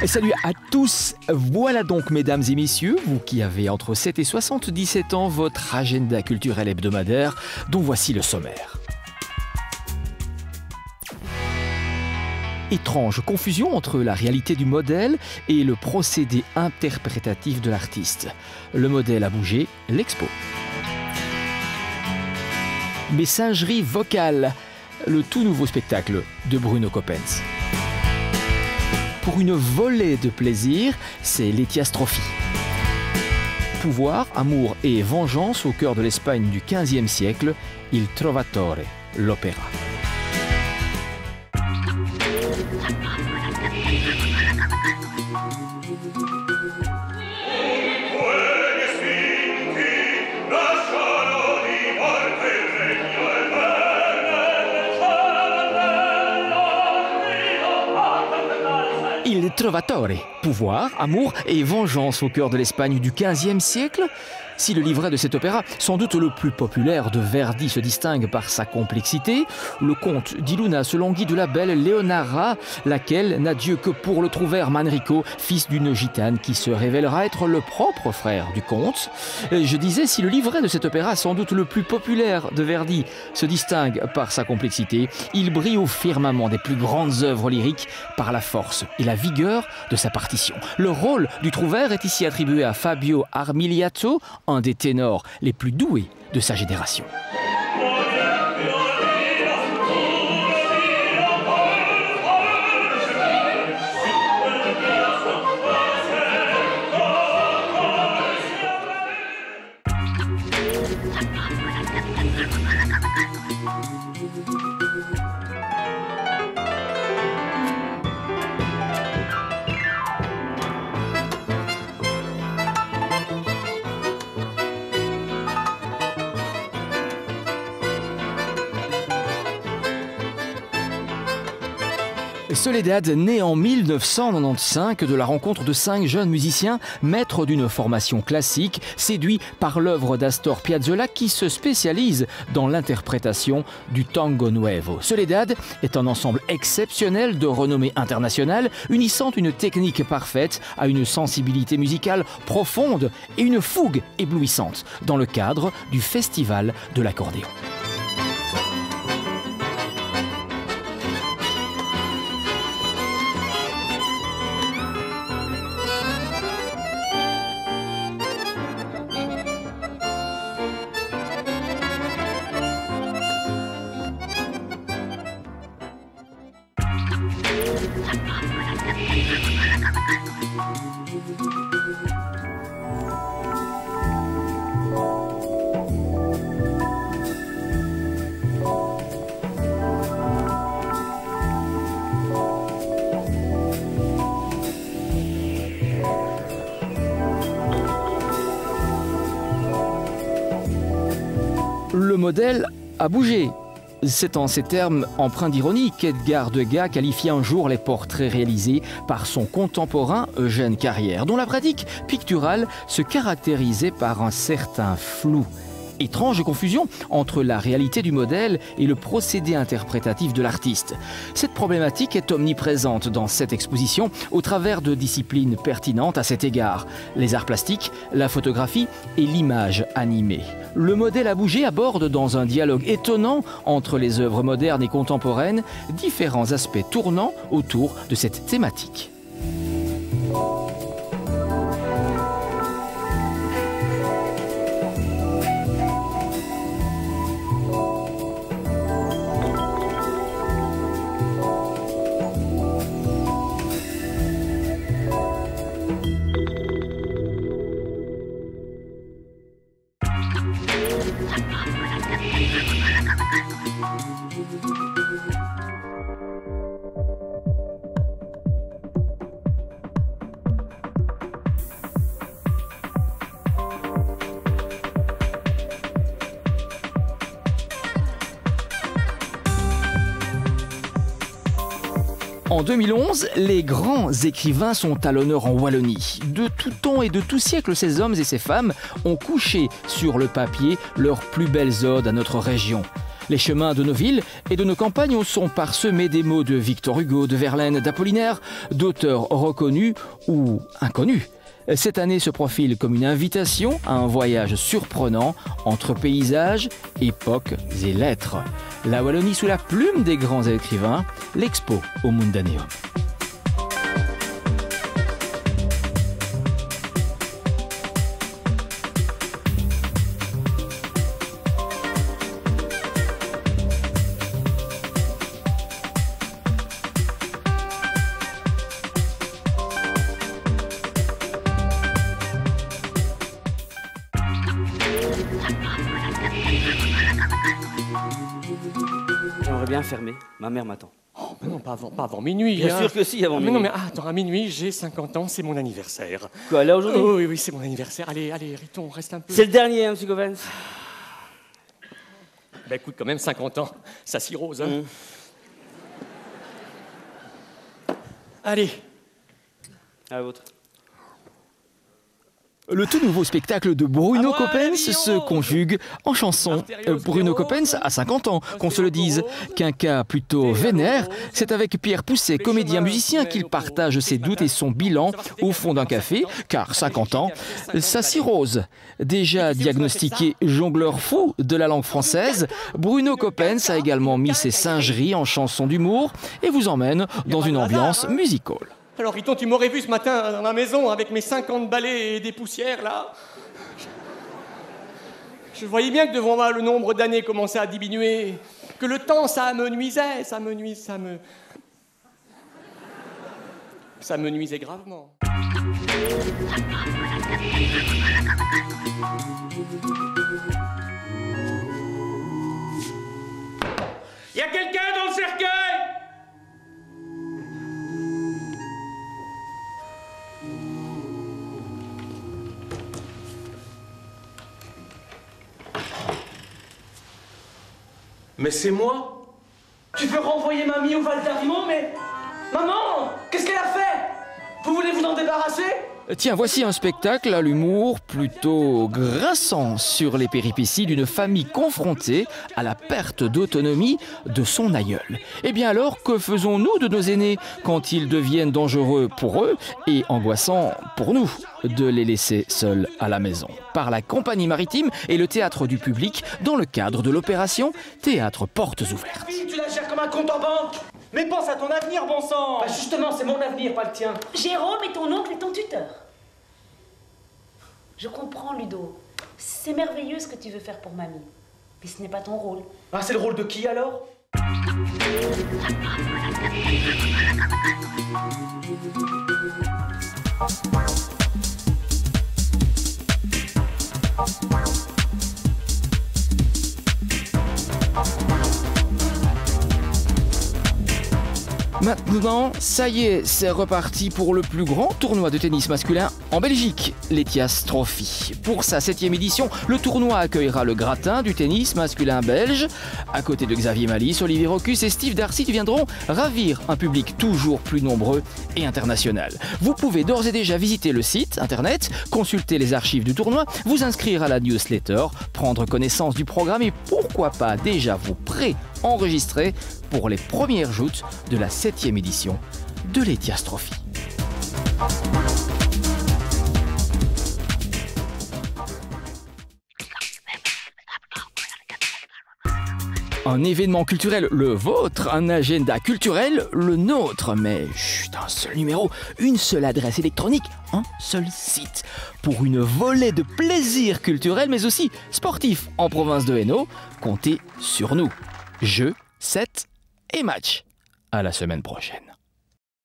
Et salut à tous, voilà donc mesdames et messieurs, vous qui avez entre 7 et 77 ans, votre agenda culturel hebdomadaire, dont voici le sommaire. Étrange confusion entre la réalité du modèle et le procédé interprétatif de l'artiste. Le modèle a bougé, l'expo. Messagerie vocale, le tout nouveau spectacle de Bruno Coppens. Pour une volée de plaisir, c'est l'Étiastrophe. Pouvoir, amour et vengeance au cœur de l'Espagne du XVe siècle, Il Trovatore, l'opéra. Il Trovatore, pouvoir, amour et vengeance au cœur de l'Espagne du XVe siècle. Si le livret de cet opéra, sans doute le plus populaire de Verdi, se distingue par sa complexité, le conte d'Iluna se languit de la belle Leonara, laquelle n'a Dieu que pour le trouvère Manrico, fils d'une gitane qui se révélera être le propre frère du comte. Je disais, si le livret de cet opéra, sans doute le plus populaire de Verdi, se distingue par sa complexité, il brille au firmament des plus grandes œuvres lyriques par la force et la vigueur de sa partition. Le rôle du trouvère est ici attribué à Fabio Armiliato, un des ténors les plus doués de sa génération. Soledad naît en 1995 de la rencontre de 5 jeunes musiciens, maîtres d'une formation classique, séduits par l'œuvre d'Astor Piazzolla qui se spécialise dans l'interprétation du tango nuevo. Soledad est un ensemble exceptionnel de renommée internationale, unissant une technique parfaite à une sensibilité musicale profonde et une fougue éblouissante dans le cadre du Festival de l'accordéon. Le modèle a bougé. C'est en ces termes empreints d'ironie qu'Edgar Degas qualifie un jour les portraits réalisés par son contemporain Eugène Carrière, dont la pratique picturale se caractérisait par un certain flou. Étrange confusion entre la réalité du modèle et le procédé interprétatif de l'artiste. Cette problématique est omniprésente dans cette exposition au travers de disciplines pertinentes à cet égard, les arts plastiques, la photographie et l'image animée. Le modèle a bougé aborde dans un dialogue étonnant entre les œuvres modernes et contemporaines différents aspects tournant autour de cette thématique. En 2011, les grands écrivains sont à l'honneur en Wallonie. De tout temps et de tout siècle, ces hommes et ces femmes ont couché sur le papier leurs plus belles odes à notre région. Les chemins de nos villes et de nos campagnes sont parsemés des mots de Victor Hugo, de Verlaine, d'Apollinaire, d'auteurs reconnus ou inconnus. Cette année se profile comme une invitation à un voyage surprenant entre paysages, époques et lettres. La Wallonie sous la plume des grands écrivains, l'expo au Mundaneum. J'aimerais bien fermer. Ma mère m'attend. Oh, mais non, pas avant minuit. Bien sûr que si, avant minuit. Mais non, mais attends, à minuit, j'ai 50 ans, c'est mon anniversaire. Quoi, là aujourd'hui? Oh, oui, c'est mon anniversaire. Allez, Riton, reste un peu. C'est le dernier, hein, M. Govens. Ben écoute, quand même, 50 ans, ça s'y rose, hein. Allez. À la vôtre. Le tout nouveau spectacle de Bruno Coppens se conjugue en chanson. Bruno Coppens a 50 ans, qu'on se le dise. Qu'un cas plutôt vénère, c'est avec Pierre Pousset, comédien-musicien, qu'il partage ses doutes et son bilan au fond d'un café, car 50 ans, ça cirrhose. Déjà diagnostiqué jongleur fou de la langue française, Bruno Coppens a également mis ses singeries en chanson d'humour et vous emmène dans une ambiance musicale. Alors, Riton, tu m'aurais vu ce matin dans ma maison avec mes 50 balais et des poussières, là. Je voyais bien que devant moi, le nombre d'années commençait à diminuer. Que le temps, ça me nuisait, ça me nuisait gravement. Y a quelqu'un dans le cercueil? Mais c'est moi. Tu veux renvoyer mamie au Val d'Arimont, mais... Maman, qu'est-ce qu'elle a fait? Vous voulez vous en débarrasser? Tiens, voici un spectacle à l'humour plutôt grinçant sur les péripéties d'une famille confrontée à la perte d'autonomie de son aïeul. Eh bien alors, que faisons-nous de nos aînés quand ils deviennent dangereux pour eux et angoissants pour nous de les laisser seuls à la maison? Par la compagnie maritime et le théâtre du public dans le cadre de l'opération Théâtre Portes Ouvertes. Tu la gères comme un compte en banque. Mais pense à ton avenir, bon sang. Bah justement, c'est mon avenir, pas le tien. Jérôme est ton oncle et ton tuteur. Je comprends, Ludo. C'est merveilleux ce que tu veux faire pour mamie. Mais ce n'est pas ton rôle. Ah, c'est le rôle de qui, alors? Maintenant, ça y est, c'est reparti pour le plus grand tournoi de tennis masculin en Belgique, l'Ethias Trophy. Pour sa 7e édition, le tournoi accueillera le gratin du tennis masculin belge. À côté de Xavier Malice, Olivier Rocus et Steve Darcy viendront ravir un public toujours plus nombreux et international. Vous pouvez d'ores et déjà visiter le site internet, consulter les archives du tournoi, vous inscrire à la newsletter, prendre connaissance du programme et pourquoi pas déjà vous pré-enregistrer pour les premières joutes de la 7e édition de l'Ethias Trophy. Un événement culturel, le vôtre, un agenda culturel, le nôtre. Mais chut, un seul numéro, une seule adresse électronique, un seul site. Pour une volée de plaisir culturel, mais aussi sportif en province de Hainaut, comptez sur nous. Jeux, 7 et match. À la semaine prochaine.